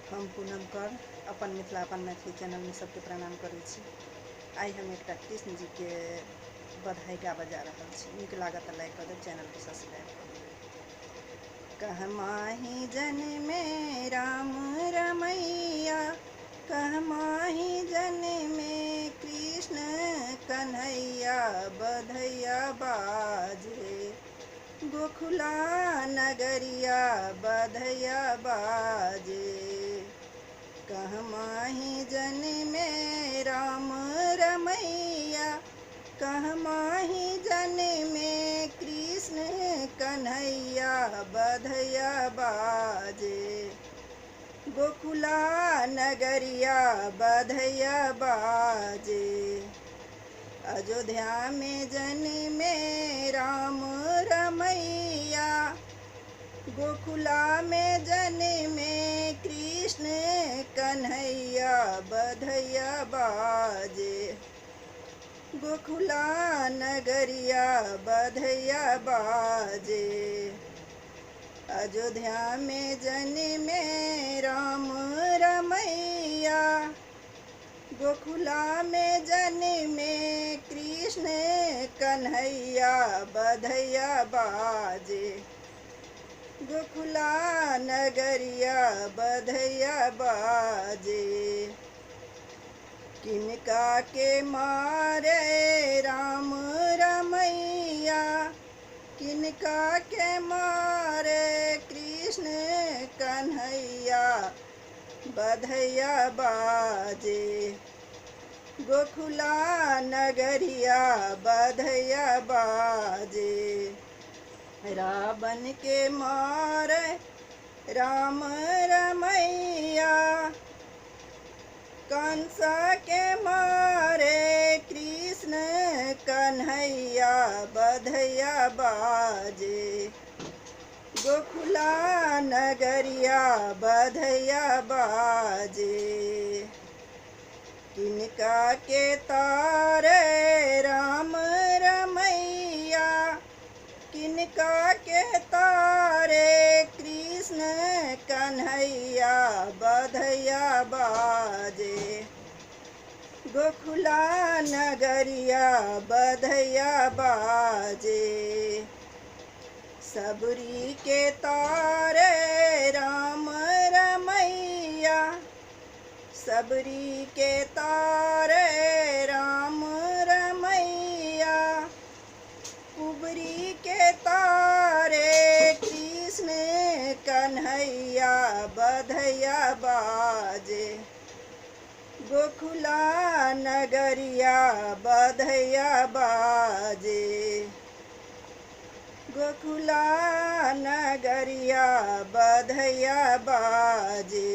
हम पूनम कर अपन मिथिला अपन मैथिली चैनल में सबके प्रणाम करै छी। आई हम एक कृष्ण जी के बधाई गाबे जा रहल छी। नीक लागत लाइक कर देब, चैनल के सब्सक्राइब कर देब। कहमाही जन्मे राम रमैया, कहमाही जन्मे कृष्ण कन्हैया, बधैया बाजे गोकुला नगरिया, बधैया बाजे। कहमाही जन्मे राम रमैया, कहमाही जन्मे कृष्ण कन्हैया, बधैया बाजे गोकुला नगरिया, बधैया बाजे। अयोध्या में जन्मे राम रमैया, गोकुला में जन्मे कृष्ण कन्हैया, बधैया बाजे गोकुला नगरिया, बधैया बाजे। अयोध्या में जन्मे राम रमैया, गोकुला में जन्मे कृष्ण कन्हैया, बधैया बाजे गोकुला नगरिया, बधैया बाजे। किनका के मारे राम रमैया, किनका के मारे कृष्ण कन्हैया, बधैया बाजे गोकुला नगरिया, बधैया बाजे। रावण के मारे राम रमैया, कंस के मारे कृष्ण कन्हैया, बधैया बाजे गोकुला नगरिया, बधैया बाजे। किनका के तारे राम रमैया, किनका के तारे कृष्ण कन्हैया, बधैया बाजे गोकुला नगरिया, बधैया बाजे। सबरी के तारे राम रमैया, सबरी के तारे राम रमैया, कुबरी के तारे कृष्ण कन्हैया, बधैया बाजे गोकुला नगरिया, बधैया बाजे गोकुला नगरिया, बधैया बाजे।